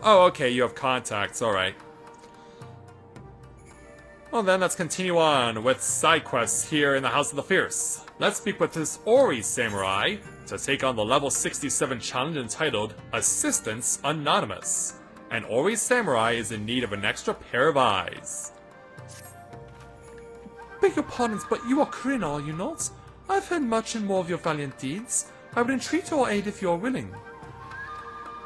Oh, okay, you have contacts, alright. Well then, let's continue on with side quests here in the House of the Fierce. Let's speak with this Ori Samurai to take on the level 67 challenge entitled Assistance Anonymous. And Ori Samurai is in need of an extra pair of eyes. Beg your pardons, but you are Corinne, are you not? I've heard much and more of your valiant deeds. I would entreat your aid if you are willing.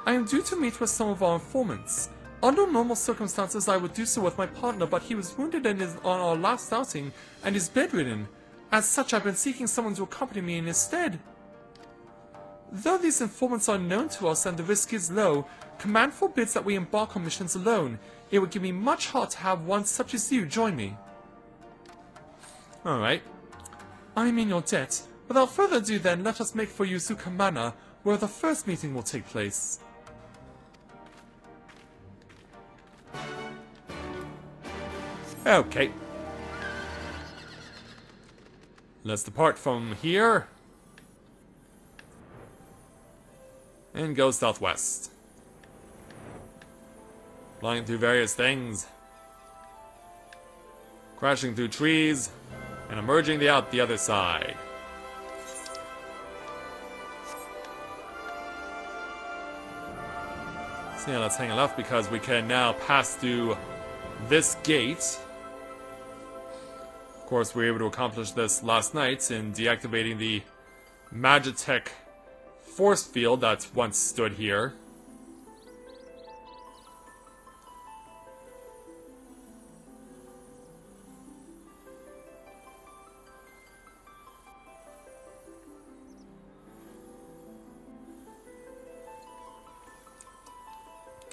I am due to meet with some of our informants. Under normal circumstances, I would do so with my partner, but he was wounded on our last outing and is bedridden. As such, I've been seeking someone to accompany me in his stead. Though these informants are known to us and the risk is low, command forbids that we embark on missions alone. It would give me much heart to have one such as you join me. Alright. I am in your debt. Without further ado then, let us make for Yuzuka Manor, where the first meeting will take place. Okay. Let's depart from here. And go southwest. Flying through various things. Crashing through trees. And emerging out the other side. So yeah, let's hang a left because we can now pass through this gate. Of course, we were able to accomplish this last night in deactivating the Magitech force field that once stood here.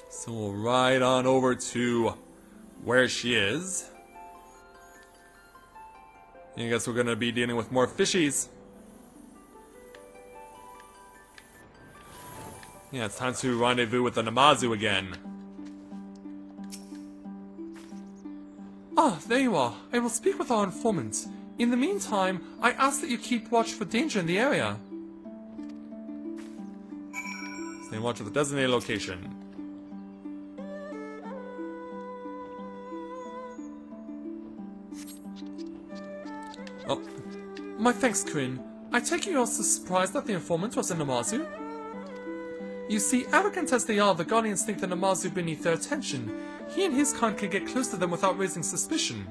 So we'll ride on over to where she is. I guess we're gonna be dealing with more fishies. Yeah, it's time to rendezvous with the Namazu again. Ah, there you are. I will speak with our informant. In the meantime, I ask that you keep watch for danger in the area. Stay watch at the designated location. Oh, my thanks, Corinne. I take it you're also surprised that the informant was a Namazu? You see, arrogant as they are, the Guardians think the Namazu beneath their attention. He and his kind can get close to them without raising suspicion.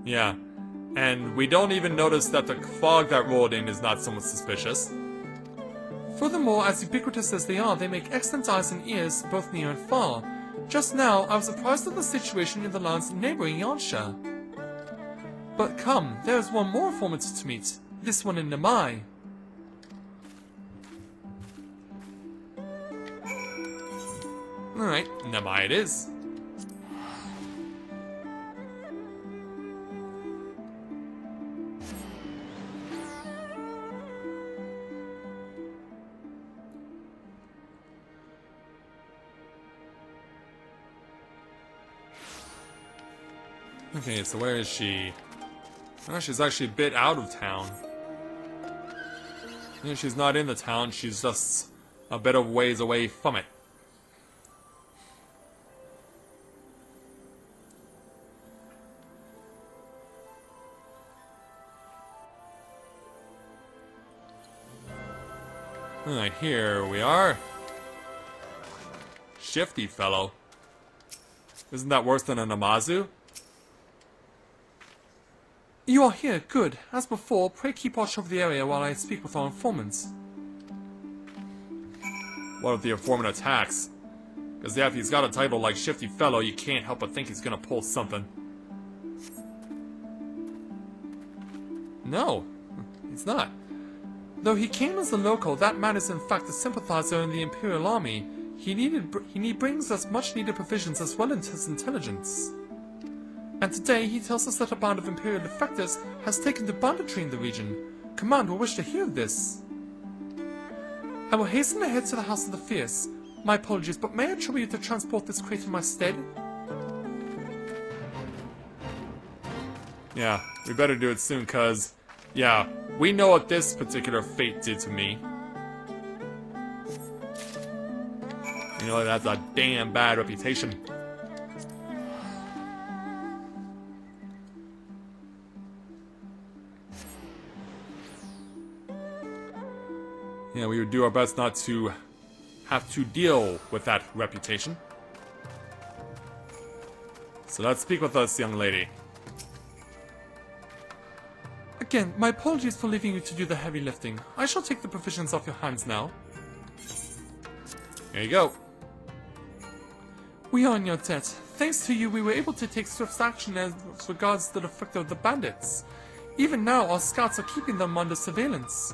Yeah, and we don't even notice that the fog that rolled in is not somewhat suspicious. Furthermore, as ubiquitous as they are, they make excellent eyes and ears, both near and far. Just now, I was surprised at the situation in the land's neighboring Yansha. But come, there is one more informant to meet. This one in Namai. Alright, Namai it is. Okay, so where is she? Oh, she's actually a bit out of town. Yeah, she's not in the town, she's just a bit of ways away from it. Alright, here we are. Shifty fellow. Isn't that worse than a Namazu? You are here, good. As before, pray keep watch over the area while I speak with our informants. What if the informant attacks? Because yeah, if he's got a title like Shifty Fellow, you can't help but think he's gonna pull something. No, he's not. Though he came as a local, that man is in fact a sympathizer in the Imperial Army. He brings us much needed provisions as well as his intelligence. And today he tells us that a band of Imperial defectors has taken to banditry in the region. Command will wish to hear of this. I will hasten ahead to the House of the Fierce. My apologies, but may I trouble you to transport this crate in my stead? Yeah, we better do it soon, cause, yeah, we know what this particular fate did to me. You know, that's a damn bad reputation. Yeah, we would do our best not to have to deal with that reputation. So let's speak with us, young lady. Again, my apologies for leaving you to do the heavy lifting. I shall take the provisions off your hands now. There you go. We are in your debt. Thanks to you, we were able to take swift action as regards the effect of the bandits. Even now, our scouts are keeping them under surveillance.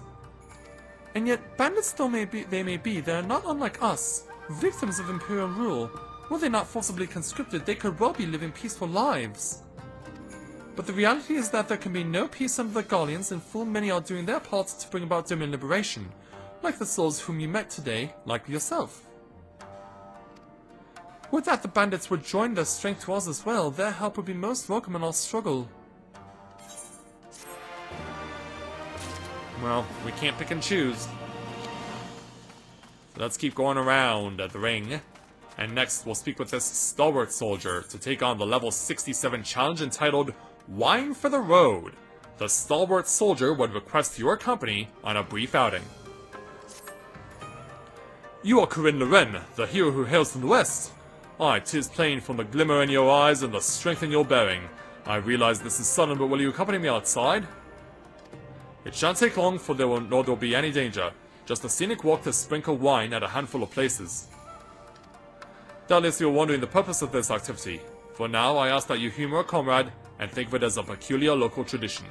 And yet, bandits though they may be, they are not unlike us, victims of Imperial rule. Were they not forcibly conscripted, they could well be living peaceful lives. But the reality is that there can be no peace under the Gallians, and full many are doing their part to bring about Domain liberation, like the souls whom you met today, like yourself. Would that the bandits would join their strength to us as well, their help would be most welcome in our struggle. Well, we can't pick and choose. So let's keep going around at the ring. And next, we'll speak with this stalwart soldier to take on the level 67 challenge entitled Wine for the Road. The stalwart soldier would request your company on a brief outing. You are Corinne Loren, the hero who hails from the west. Aye, 'tis plain from the glimmer in your eyes and the strength in your bearing. I realize this is sudden, but will you accompany me outside? It shan't take long, for there will be any danger. Just a scenic walk to sprinkle wine at a handful of places. Doubtless you're wondering the purpose of this activity. For now, I ask that you humor a comrade and think of it as a peculiar local tradition.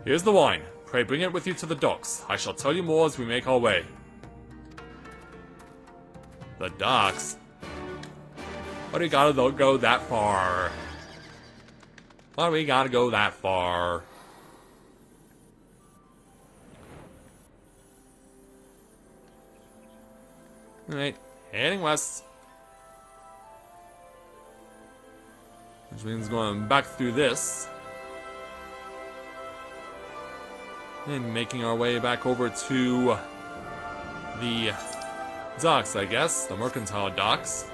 Here's the wine. Pray bring it with you to the docks. I shall tell you more as we make our way. The docks? Why do we gotta go that far? Why do we gotta go that far? Alright, heading west. Which means going back through this. And making our way back over to the docks, I guess. The mercantile docks.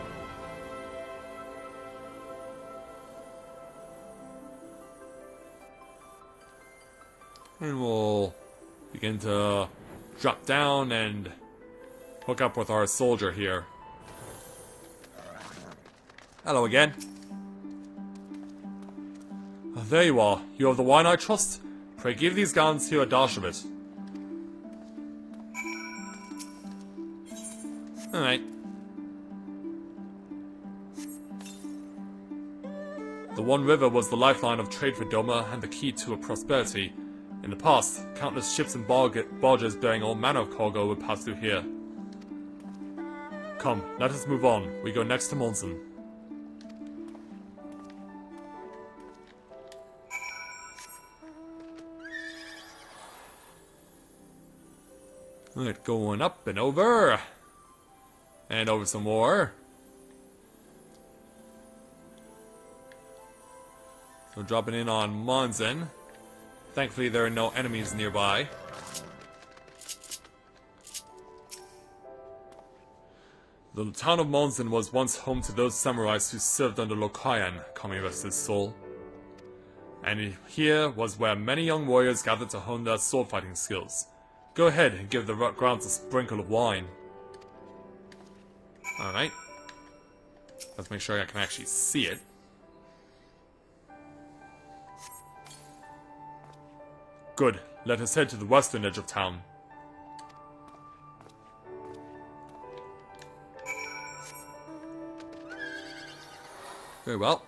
And we'll begin to drop down and hook up with our soldier here. Hello again. There you are. You have the wine I trust. Pray give these gallants here a dash of it. Alright. The One River was the lifeline of trade for Doma and the key to her prosperity. In the past, countless ships and barges bearing all manner of cargo would pass through here. Come, let us move on. We go next to Monson. Alright, going up and over. And over some more. So dropping in on Monson. Thankfully there are no enemies nearby. The town of Monson was once home to those samurais who served under Lokayan, come rest his soul. And here was where many young warriors gathered to hone their sword fighting skills. Go ahead and give the grounds a sprinkle of wine. Alright. Let's make sure I can actually see it. Good. Let us head to the western edge of town. Very well.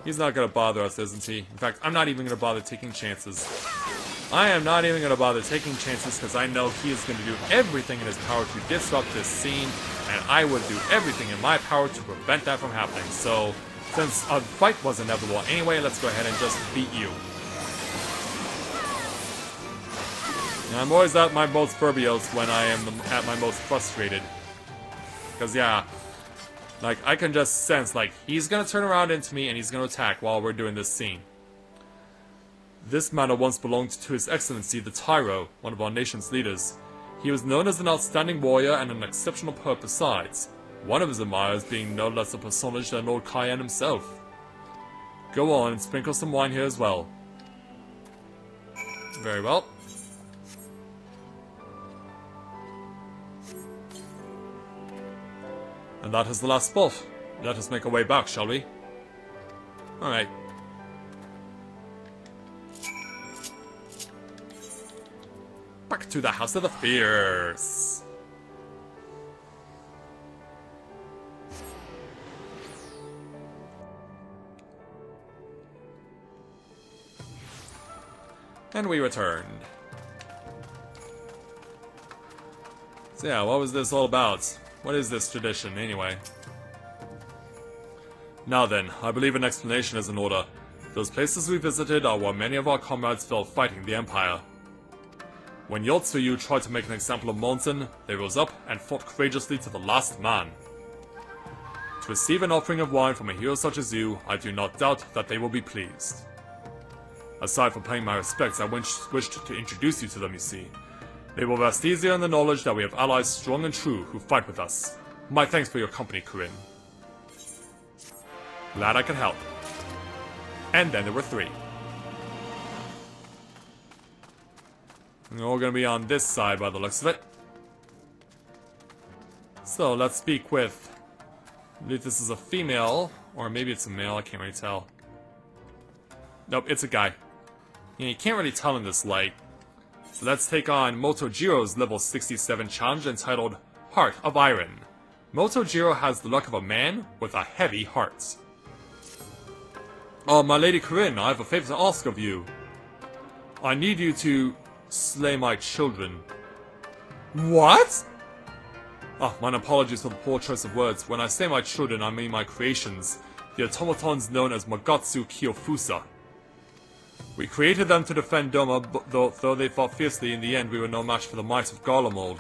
He's not gonna bother us, isn't he? In fact, I'm not even gonna bother taking chances. I am not even gonna bother taking chances because I know he is gonna do everything in his power to disrupt this scene, and I would do everything in my power to prevent that from happening. So, since a fight was inevitable anyway, let's go ahead and just beat you. And I'm always at my most furbios when I am at my most frustrated. Because, yeah, like, I can just sense, like, he's gonna turn around into me and he's gonna attack while we're doing this scene. This manor once belonged to His Excellency the Tyro, one of our nation's leaders. He was known as an outstanding warrior and an exceptional poet besides, one of his admirers being no less a personage than Lord Cayenne himself. Go on and sprinkle some wine here as well. Very well. And that is the last spot. Let us make our way back, shall we? Alright. Back to the House of the Fierce. And we returned. So yeah, what was this all about? What is this tradition, anyway? Now then, I believe an explanation is in order. Those places we visited are where many of our comrades fell fighting the Empire. When Yotsuyu tried to make an example of Monzen, they rose up and fought courageously to the last man. To receive an offering of wine from a hero such as you, I do not doubt that they will be pleased. Aside from paying my respects, I wished to introduce you to them, you see. They will rest easier in the knowledge that we have allies strong and true who fight with us. My thanks for your company, Corinne. Glad I could help. And then there were 3. And they're all gonna be on this side by the looks of it. So let's speak with... I believe this is a female, or maybe it's a male, I can't really tell. Nope, it's a guy. Yeah, you can't really tell in this light. So let's take on Motojiro's level 67 challenge entitled Heart of Iron. Motojiro has the luck of a man with a heavy heart. Oh, my lady Corinne, I have a favor to ask of you. I need you to slay my children. What? Oh, my apologies for the poor choice of words. When I say my children, I mean my creations, the automatons known as Magatsu Kyofusa. We created them to defend Doma, but though they fought fiercely, in the end we were no match for the might of Garlemald.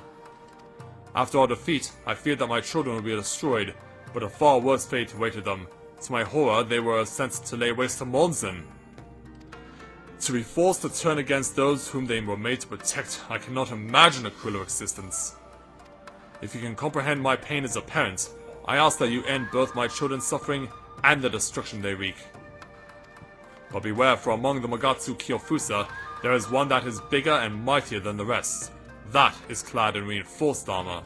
After our defeat, I feared that my children would be destroyed, but a far worse fate awaited them. To my horror, they were sent to lay waste to Monzen. To be forced to turn against those whom they were made to protect, I cannot imagine a crueler existence. If you can comprehend my pain as a parent, I ask that you end both my children's suffering and the destruction they wreak. But beware, for among the Magatsu Kyofusa, there is one that is bigger and mightier than the rest. That is clad in reinforced armor.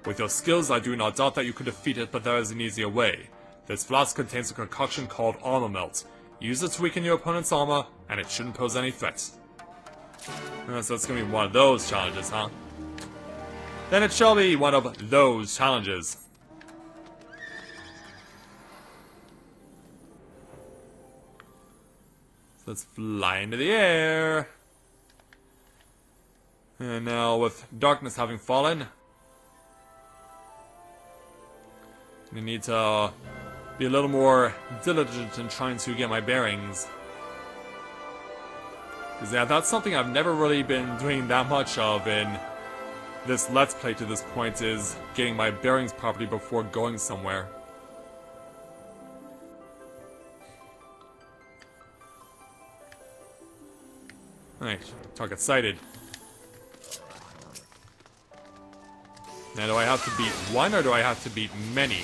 With your skills, I do not doubt that you could defeat it, but there is an easier way. This flask contains a concoction called Armor Melt. Use it to weaken your opponent's armor, and it shouldn't pose any threat. So it's gonna be one of those challenges, huh? Then it shall be one of those challenges. So let's fly into the air. And now, with darkness having fallen, we need to be a little more diligent in trying to get my bearings. Because yeah, that's something I've never really been doing that much of in this Let's Play to this point, is getting my bearings properly before going somewhere. Alright, target sighted. Now do I have to beat one or do I have to beat many?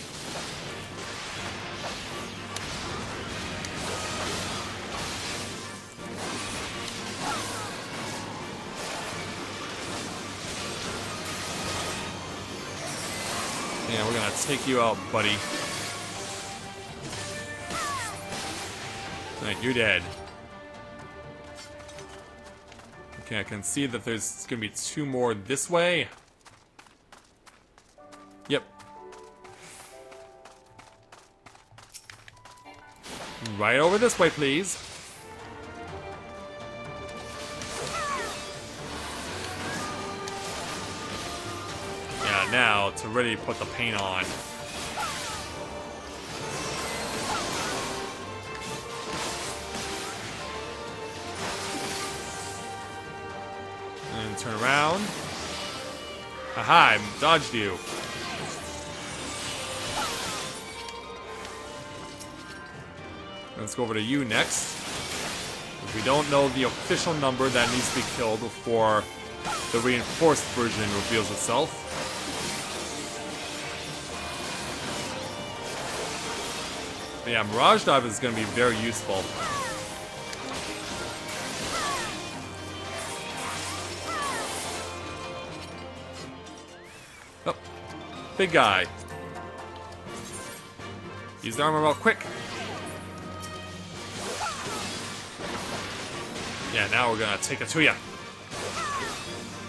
Yeah, we're gonna take you out, buddy. Alright, you're dead. Okay, I can see that there's gonna be 2 more this way. Yep. Right over this way, please. Yeah, now to really put the paint on. And turn around. Haha, I dodged you. Let's go over to you next. We don't know the official number that needs to be killed before the reinforced version reveals itself. But yeah, Mirage Dive is going to be very useful. Oh, big guy. Use the armor real quick. Yeah, now we're gonna take it to ya.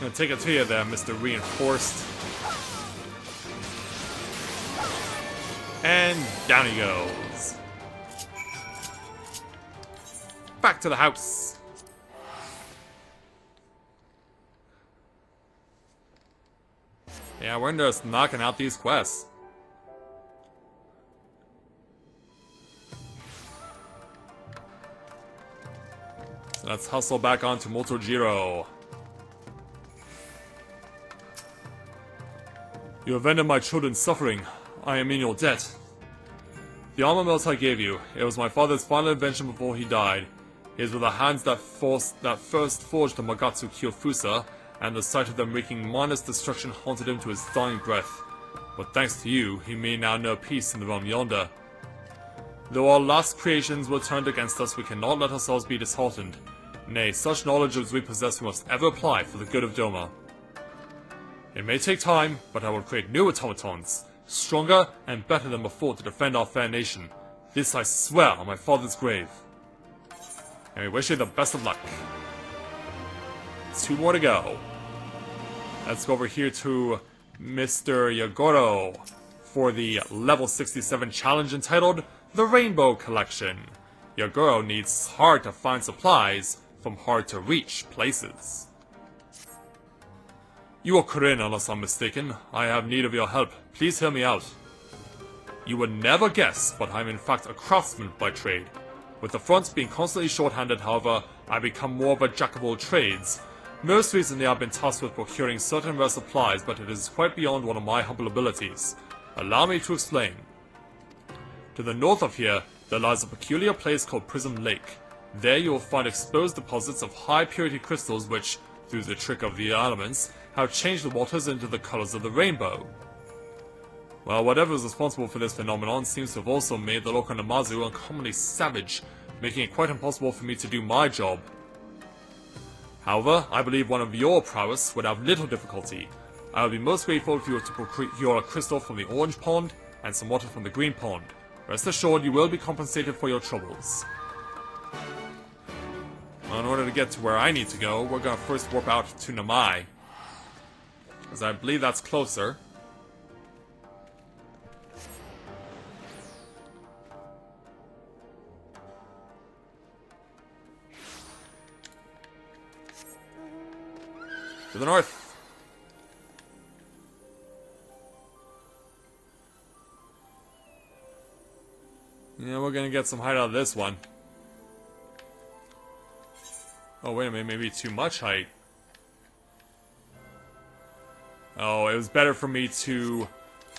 Gonna take it to you there, Mr. Reinforced. And down he goes. Back to the house. Yeah, we're just knocking out these quests. So let's hustle back onto Motojiro. You have ended my children's suffering. I am in your debt. The armor melt I gave you, it was my father's final invention before he died. His were the hands that first forged the Magatsu Kyofusa, and the sight of them wreaking mindless destruction haunted him to his dying breath. But thanks to you, he may now know peace in the realm yonder. Though our last creations were turned against us, we cannot let ourselves be disheartened. Nay, such knowledge as we possess we must ever apply for the good of Doma. It may take time, but I will create new automatons, stronger and better than before to defend our fair nation. This I swear on my father's grave. And we wish you the best of luck. 2 more to go. Let's go over here to Mr. Yagoro for the level 67 challenge entitled The Rainbow Collection. Yagoro needs hard to find supplies from hard to reach places. You are Korean unless I'm mistaken. I have need of your help. Please hear me out. You would never guess, but I'm in fact a craftsman by trade. With the fronts being constantly short-handed, however, I become more of a jack of all trades. Most recently I've been tasked with procuring certain rare supplies, but it is quite beyond one of my humble abilities. Allow me to explain. To the north of here, there lies a peculiar place called Prism Lake. There you will find exposed deposits of high-purity crystals which, through the trick of the elements, have changed the waters into the colors of the rainbow. Well, whatever is responsible for this phenomenon seems to have also made the local Namazu uncommonly savage, making it quite impossible for me to do my job. However, I believe one of your prowess would have little difficulty. I would be most grateful if you were to procure a crystal from the orange pond and some water from the green pond. Rest assured you will be compensated for your troubles. Well, in order to get to where I need to go, we're gonna first warp out to Namai, because I believe that's closer. To the north. Yeah, we're gonna get some height out of this one. Oh, wait a minute, maybe too much height. Oh, it was better for me to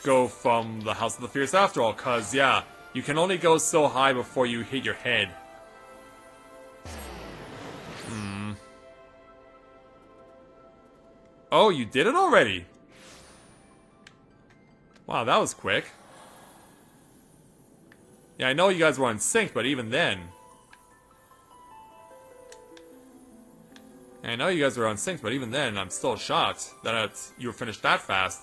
go from the House of the Fierce after all, cause yeah, you can only go so high before you hit your head. Oh, you did it already? Wow, that was quick. Yeah, I know you guys were in sync, but even then. I know you guys were on sync, but even then, I'm still shocked that you were finished that fast.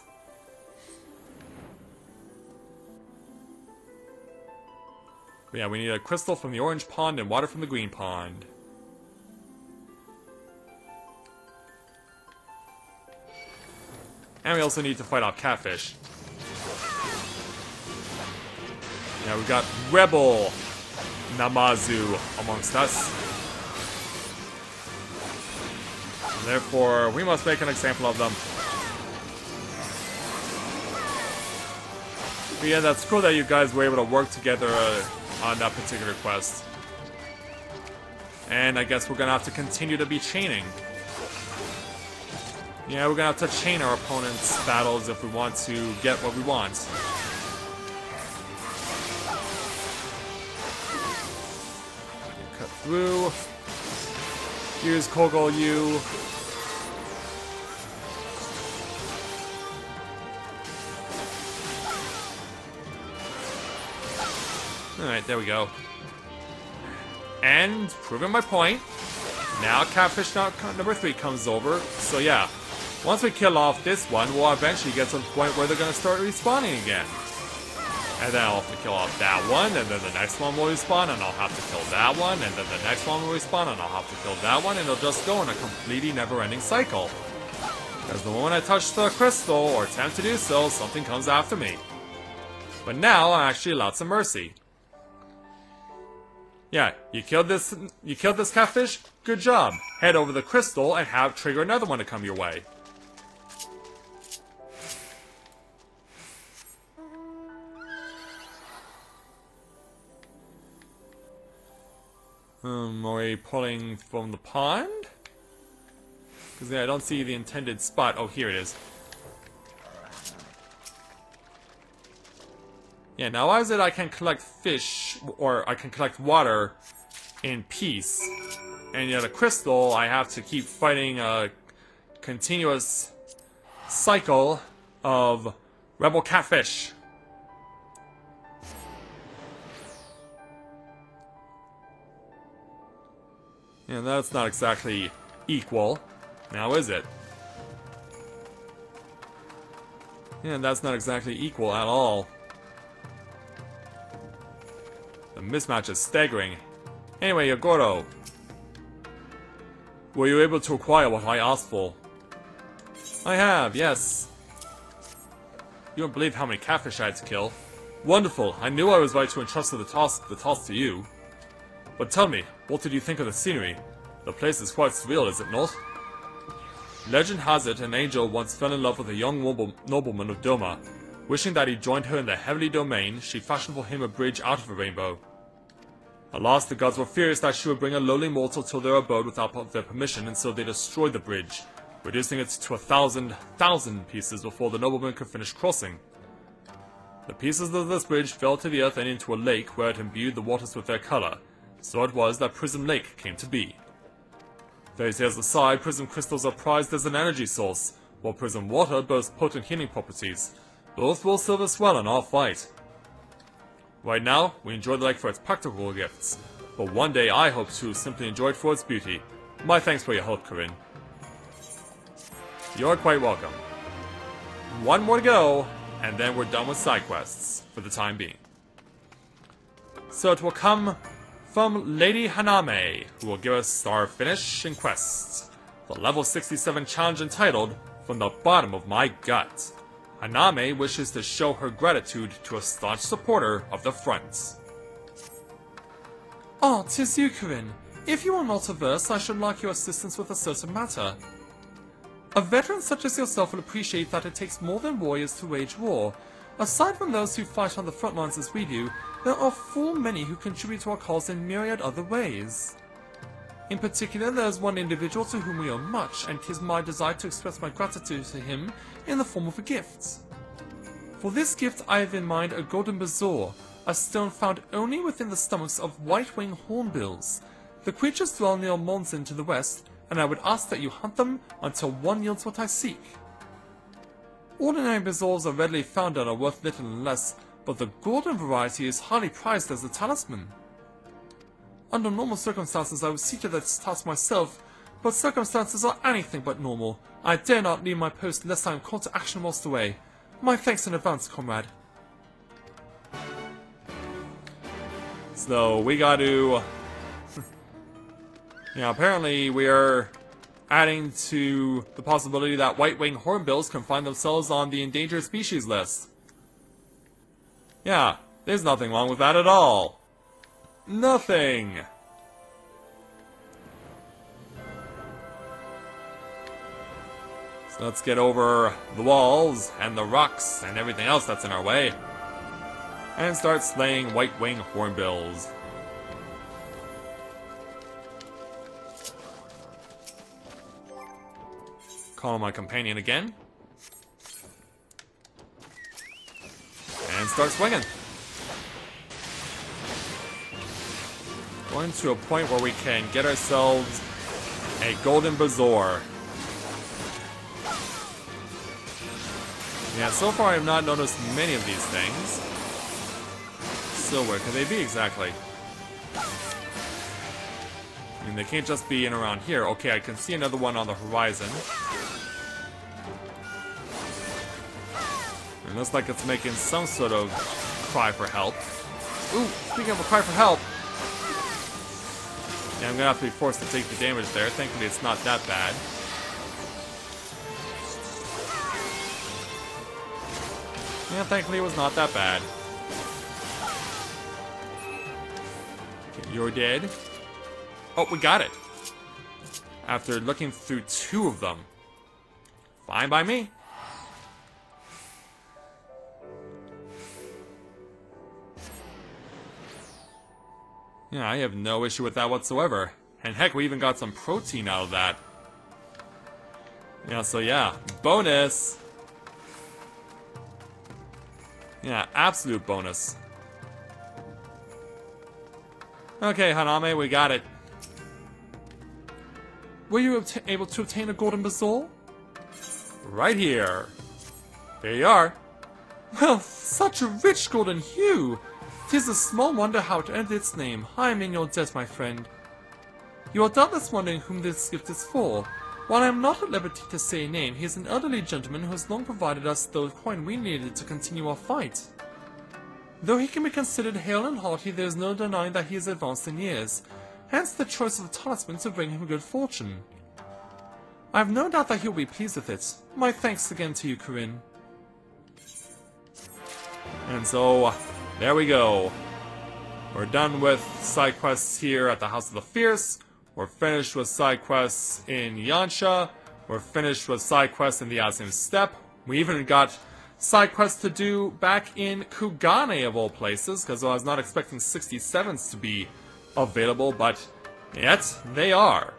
But yeah, we need a crystal from the orange pond and water from the green pond. And we also need to fight off catfish. Yeah, we've got Rebel Namazu amongst us. And therefore, we must make an example of them. But yeah, that's cool that you guys were able to work together on that particular quest. And I guess we're gonna have to continue to be chaining. Yeah, we're gonna have to chain our opponent's battles if we want to get what we want. Cut through. Use Kogol you. Alright, there we go. And, proving my point, now Catfish number 3 comes over. So yeah, once we kill off this one, we'll eventually get to the point where they're going to start respawning again. And then I'll have to kill off that one, and then the next one will respawn, and I'll have to kill that one, and then the next one will respawn, and I'll have to kill that one, and it'll just go in a completely never-ending cycle. Because the moment I touch the crystal, or attempt to do so, something comes after me. But now, I'm actually allowed some mercy. Yeah, you killed this catfish? Good job. Head over the crystal and trigger another one to come your way. Are we pulling from the pond? Because yeah, I don't see the intended spot. Oh, here it is. Yeah, now why is it I can collect fish, or I can collect water in peace, and yet a crystal I have to keep fighting a continuous cycle of rebel catfish? Yeah, that's not exactly equal, now is it? Yeah, that's not exactly equal at all. The mismatch is staggering. Anyway, Yogoro, were you able to acquire what I asked for? I have, yes. You won't believe how many catfish I had to kill. Wonderful, I knew I was right to entrust the task to you. But tell me, what did you think of the scenery? The place is quite surreal, is it not? Legend has it an angel once fell in love with a young nobleman of Doma. Wishing that he joined her in the heavenly domain, she fashioned for him a bridge out of a rainbow. Alas, the gods were furious that she would bring a lowly mortal to their abode without their permission, and so they destroyed the bridge, reducing it to 1,000 pieces before the nobleman could finish crossing. The pieces of this bridge fell to the earth and into a lake where it imbued the waters with their color. So it was that Prism Lake came to be. Fairy tales aside, Prism crystals are prized as an energy source, while Prism water boasts potent healing properties. Both will serve us well in our fight. Right now, we enjoy the lake for its practical gifts, but one day I hope to simply enjoy it for its beauty. My thanks for your help, Corinne. You're quite welcome. One more to go, and then we're done with side quests, for the time being. So it will come from Lady Haname, who will give us our finish in quests. The level 67 challenge entitled, From the Bottom of My Gut. Haname wishes to show her gratitude to a staunch supporter of the front. Ah, 'tis you, Corinne. If you are not averse, I should like your assistance with a certain matter. A veteran such as yourself will appreciate that it takes more than warriors to wage war. Aside from those who fight on the front lines as we do, there are full many who contribute to our cause in myriad other ways. In particular, there is one individual to whom we owe much, and 'tis my desire to express my gratitude to him in the form of a gift. For this gift I have in mind a golden bezoar, a stone found only within the stomachs of white-winged hornbills. The creatures dwell near Monzin to the west, and I would ask that you hunt them until one yields what I seek. Ordinary bezoars are readily found and are worth little and less, but the golden variety is highly prized as a talisman. Under normal circumstances I would see to this task myself, but circumstances are anything but normal. I dare not leave my post lest I am called to action whilst away. My thanks in advance, comrade. So we got to... yeah, apparently we are adding to the possibility that white-winged hornbills can find themselves on the endangered species list. Yeah, there's nothing wrong with that at all. Nothing! So let's get over the walls and the rocks and everything else that's in our way. And start slaying white-winged hornbills. Call my companion again. And start swinging. Going to a point where we can get ourselves A golden bazaar. Yeah, so far I have not noticed many of these things. So where could they be exactly? I mean, they can't just be in around here. Okay, I can see another one on the horizon. It looks like it's making some sort of cry for help. Ooh, speaking of a cry for help. Yeah, I'm gonna have to be forced to take the damage there. Thankfully, it's not that bad. Yeah, thankfully it was not that bad. Okay, you're dead. Oh, we got it. After looking through 2 of them. Fine by me. Yeah, I have no issue with that whatsoever. And heck, we even got some protein out of that. Yeah, so yeah, bonus! Yeah, absolute bonus. Okay, Haname, we got it. Were you able to obtain a golden bazaar? Right here. There you are. Well, such a rich golden hue! 'Tis a small wonder how it earned its name. I am in your debt, my friend. You are doubtless wondering whom this gift is for. While I am not at liberty to say a name, he is an elderly gentleman who has long provided us the coin we needed to continue our fight. Though he can be considered hale and hearty, there is no denying that he is advanced in years, hence the choice of a talisman to bring him good fortune. I have no doubt that he will be pleased with it. My thanks again to you, Corinne. And so, there we go. We're done with side quests here at the House of the Fierce. We're finished with side quests in Yansha. We're finished with side quests in the Azim Steppe. We even got side quests to do back in Kugane of all places, because I was not expecting 67s to be available, but yet they are.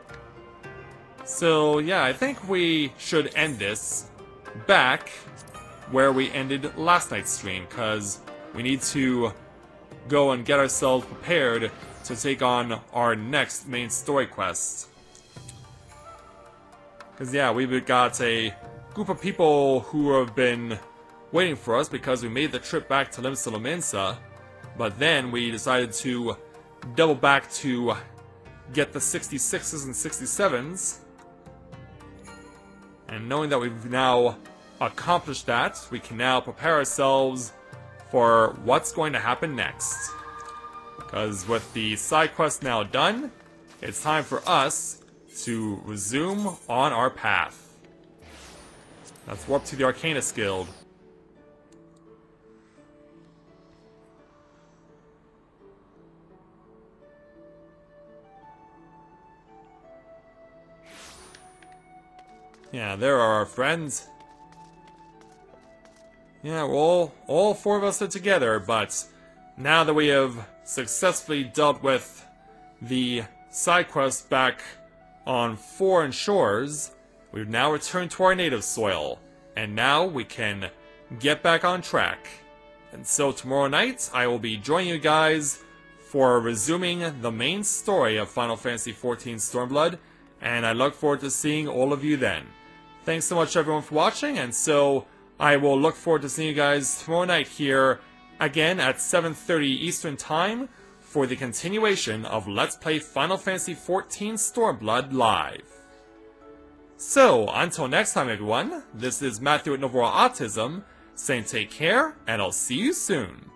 So yeah, I think we should end this back where we ended last night's stream, because we need to go and get ourselves prepared to take on our next main story quest. Because yeah, we've got a group of people who have been waiting for us because we made the trip back to Limsa, but then we decided to double back to get the 66s and 67s. And knowing that we've now accomplished that, we can now prepare ourselves for what's going to happen next. Because with the side quest now done, it's time for us to resume on our path. Let's warp to the Arcanist Guild. Yeah, there are our friends. Yeah, we're all 4 of us are together, but now that we have successfully dealt with the side quest back on foreign shores, we've now returned to our native soil, and now we can get back on track. And so tomorrow night, I will be joining you guys for resuming the main story of Final Fantasy XIV Stormblood, and I look forward to seeing all of you then. Thanks so much everyone for watching, and so I will look forward to seeing you guys tomorrow night here again at 7:30 Eastern Time for the continuation of Let's Play Final Fantasy XIV Stormblood Live. So, until next time everyone, this is Matthew at Novora Autism, saying take care, and I'll see you soon.